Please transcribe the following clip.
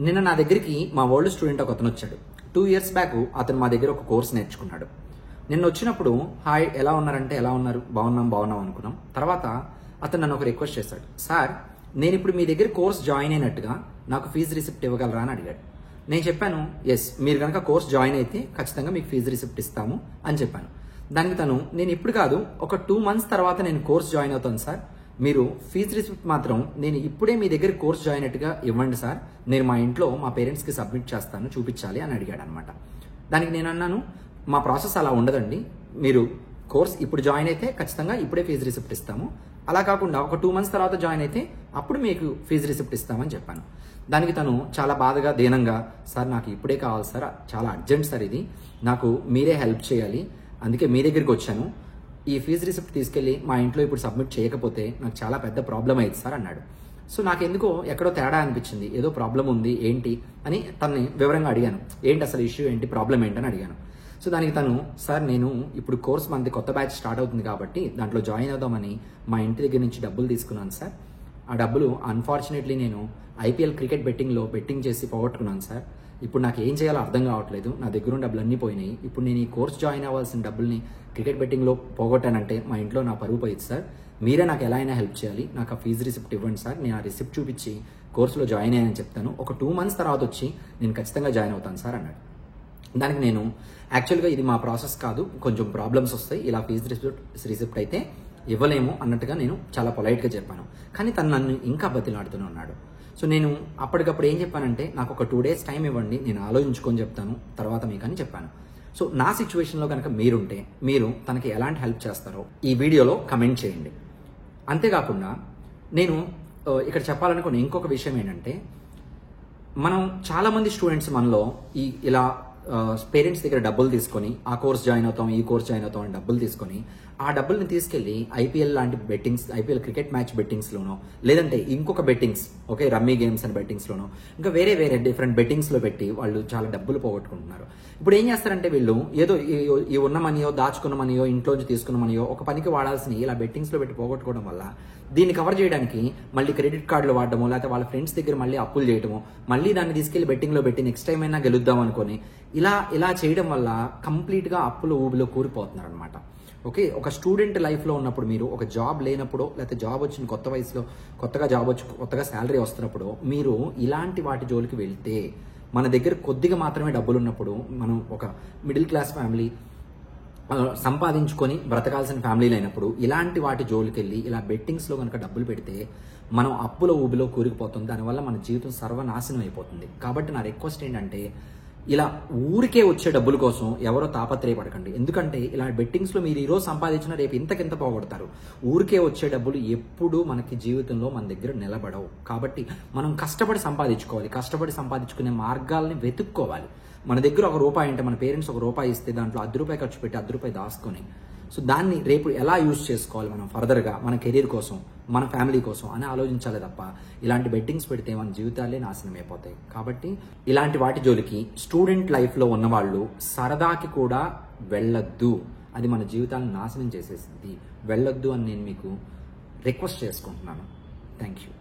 నిన్న నా దగ్గరికి మా ఓల్డ్ స్టూడెంట్ ఒక అతను వచ్చాడు. 2 years బ్యాక్ అతను మా దగ్గర ఒక కోర్స్ నేర్చుకున్నాడు. నిన్న వచ్చినప్పుడు హాయ్ ఎలా ఉన్నారంటే ఎలా ఉన్నారు, బాగున్నాం అనుకున్నాం. తర్వాత అతను నన్ను ఒక రిక్వెస్ట్ చేశాడు. సార్, నేను ఇప్పుడు మీ దగ్గర కోర్స్ జాయిన్ అయినట్టుగా నాకు ఫీజు రిసిప్ట్ ఇవ్వగలరా అని అడిగాడు. నేను చెప్పాను, ఎస్, మీరు కనుక కోర్స్ జాయిన్ అయితే ఖచ్చితంగా మీకు ఫీజు రిసిప్ట్ ఇస్తాము అని చెప్పాను. దానికి తను, నేను ఇప్పుడు కాదు, ఒక 2 months తర్వాత నేను కోర్స్ జాయిన్ అవుతాను సార్, మీరు ఫీజు రిసిప్ట్ మాత్రం నేను ఇప్పుడే మీ దగ్గర కోర్స్ జాయిన్ అయినట్టుగా ఇవ్వండి సార్, నేను మా ఇంట్లో మా పేరెంట్స్కి సబ్మిట్ చేస్తాను, చూపించాలి అని అడిగాడు అనమాట. దానికి నేను అన్నాను, మా ప్రాసెస్ అలా ఉండదండి, మీరు కోర్స్ ఇప్పుడు జాయిన్ అయితే ఖచ్చితంగా ఇప్పుడే ఫీజు రిసిప్ట్ ఇస్తాము, అలా కాకుండా ఒక 2 months తర్వాత జాయిన్ అయితే అప్పుడు మీకు ఫీజు రిసిప్ట్ ఇస్తామని చెప్పాను. దానికి తను చాలా బాధగా దీనంగా, సార్ నాకు ఇప్పుడే కావాలి సార్, చాలా అర్జెంట్ సార్, ఇది నాకు మీరే హెల్ప్ చేయాలి, అందుకే మీ దగ్గరికి వచ్చాను, ఈ ఫీజు రిసిప్ట్ తీసుకెళ్లి మా ఇంట్లో ఇప్పుడు సబ్మిట్ చేయకపోతే నాకు చాలా పెద్ద ప్రాబ్లం అయింది సార్ అన్నాడు. సో నాకెందుకో ఎక్కడో తేడా అనిపించింది, ఏదో ప్రాబ్లం ఉంది ఏంటి అని తనని వివరంగా అడిగాను. ఏంటి అసలు ఇష్యూ ఏంటి, ప్రాబ్లం ఏంటని అడిగాను. సో దానికి తను, సార్ నేను ఇప్పుడు కోర్స్ మనది కొత్త బ్యాచ్ స్టార్ట్ అవుతుంది కాబట్టి దాంట్లో జాయిన్ అవుదామని మా ఇంటి దగ్గర నుంచి డబ్బులు తీసుకున్నాను సార్, ఆ డబ్బులు అన్ఫార్చునేట్లీ నేను IPL క్రికెట్ బెట్టింగ్లో బెట్టింగ్ చేసి పోగొట్టుకున్నాను సార్, ఇప్పుడు నాకు ఏం చేయాలో అర్థం కావట్లేదు, నా దగ్గర ఉన్న డబ్బులు అన్నీ పోయినాయి, ఇప్పుడు నేను ఈ కోర్స్ జాయిన్ అవ్వాల్సిన డబ్బుల్ని క్రికెట్ బెట్టింగ్లో పోగొట్టానంటే మా ఇంట్లో నా పరువు పోయింది సార్, మీరే నాకు ఎలా అయినా హెల్ప్ చేయాలి, నాకు ఆ ఫీజు రిసిప్ట్ ఇవ్వండి సార్, నేను ఆ రిసిప్ట్ చూపించి కోర్సులో జాయిన్ అయ్యానని చెప్తాను, ఒక 2 months తర్వాత వచ్చి నేను ఖచ్చితంగా జాయిన్ అవుతాను సార్ అన్నాడు. దానికి నేను, యాక్చువల్గా ఇది మా ప్రాసెస్ కాదు, కొంచెం ప్రాబ్లమ్స్ వస్తాయి, ఇలా ఫీజు రిసిప్ట్ అయితే ఇవ్వలేము అన్నట్టుగా నేను చాలా పొలైట్గా చెప్పాను. కానీ తను నన్ను ఇంకా బతిలాడుతూనే ఉన్నాడు. సో నేను అప్పటికప్పుడు ఏం చెప్పానంటే, నాకు ఒక 2 days టైం ఇవ్వండి, నేను ఆలోచించుకొని చెప్తాను తర్వాత మీకు అని చెప్పాను. సో నా సిచ్యువేషన్లో కనుక మీరుంటే మీరు తనకి ఎలాంటి హెల్ప్ చేస్తారో ఈ వీడియోలో కమెంట్ చేయండి. అంతేకాకుండా నేను ఇక్కడ చెప్పాలనుకున్న ఇంకొక విషయం ఏంటంటే, మనం చాలామంది స్టూడెంట్స్ మనలో ఇలా పేరెంట్స్ దగ్గర డబ్బులు తీసుకొని ఆ కోర్స్ జాయిన్ అవుతాం, ఈ కోర్స్ జాయిన్ అవుతాం అని డబ్బులు తీసుకొని ఆ డబ్బుల్ని తీసుకెళ్లి IPL లాంటి బెట్టింగ్స్, IPL క్రికెట్ మ్యాచ్ బెట్టింగ్స్లోనో, లేదంటే ఇంకొక bettings, okay, rummy games and బెట్టింగ్స్లోనో, ఇంకా వేరే డిఫరెంట్ బెట్టింగ్స్లో పెట్టి వాళ్ళు చాలా డబ్బులు పోగొట్టుకుంటున్నారు. ఇప్పుడు ఏం చేస్తారంటే వీళ్ళు ఏదో ఈ ఉన్న మనీయో, దాచుకున్న మనీయో, ఇంట్లోంచి తీసుకున్న మనీయో ఒక పనికి వాడాల్సిన ఇలా బెట్టింగ్స్లో పెట్టి పోగొట్టుకోవడం వల్ల దీన్ని కవర్ చేయడానికి మళ్ళీ క్రెడిట్ కార్డులు వాడడమో, లేకపోతే వాళ్ళ ఫ్రెండ్స్ దగ్గర మళ్ళీ అప్పులు చేయడమో, మళ్ళీ దాన్ని తీసుకెళ్లి బెట్టింగ్లో పెట్టి నెక్స్ట్ టైం అయినా గెలుద్దాం అనుకొని ఇలా చేయడం వల్ల కంప్లీట్గా అప్పులు ఊబిలో కూరిపోతున్నారు అనమాట. ఓకే, ఒక స్టూడెంట్ లైఫ్లో ఉన్నప్పుడు మీరు ఒక జాబ్ లేనప్పుడు, లేకపోతే జాబ్ వచ్చిన కొత్త వయసులో కొత్తగా జాబ్ వచ్చి కొత్తగా శాలరీ వస్తున్నప్పుడు మీరు ఇలాంటి వాటి జోలికి వెళ్తే, మన దగ్గర కొద్దిగా మాత్రమే డబ్బులు ఉన్నప్పుడు, మనం ఒక మిడిల్ క్లాస్ ఫ్యామిలీ సంపాదించుకొని బ్రతకాల్సిన ఫ్యామిలీలు అయినప్పుడు ఇలాంటి వాటి జోలికి వెళ్ళి ఇలా బెట్టింగ్స్లో కనుక డబ్బులు పెడితే మనం అప్పుల ఊబిలో కూరుకుపోతుంది, దానివల్ల మన జీవితం సర్వనాశనం అయిపోతుంది. కాబట్టి నా రిక్వెస్ట్ ఏంటంటే, ఇలా ఊరికే వచ్చే డబ్బుల కోసం ఎవరో తాపత్రయపడకండి. ఎందుకంటే ఇలా బెట్టింగ్స్లో మీరు ఈరోజు సంపాదించిన రేపు ఇంతకింత పోగొడతారు. ఊరికే వచ్చే డబ్బులు ఎప్పుడూ మనకి జీవితంలో మన దగ్గర నిలబడవు. కాబట్టి మనం కష్టపడి సంపాదించుకోవాలి, కష్టపడి సంపాదించుకునే మార్గాల్ని వెతుక్కోవాలి. మన దగ్గర ₹1 అంటే మన పేరెంట్స్ ₹1 ఇస్తే దాంట్లో ₹10 ఖర్చు పెట్టి ₹10 దాచుకొని, సో దాన్ని రేపు ఎలా యూజ్ చేసుకోవాలి మనం ఫర్దర్గా మన కెరీర్ కోసం, మన ఫ్యామిలీ కోసం అని ఆలోచించాలి తప్ప ఇలాంటి బెట్టింగ్స్ పెడితే మన జీవితాలే నాశనం అయిపోతాయి. కాబట్టి ఇలాంటి వాటి జోలికి స్టూడెంట్ లైఫ్లో ఉన్నవాళ్ళు సరదాకి కూడా వెళ్ళొద్దు, అది మన జీవితాలను నాశనం చేసేసింది, వెళ్ళొద్దు అని నేను మీకు రిక్వెస్ట్ చేసుకుంటున్నాను. Thank you.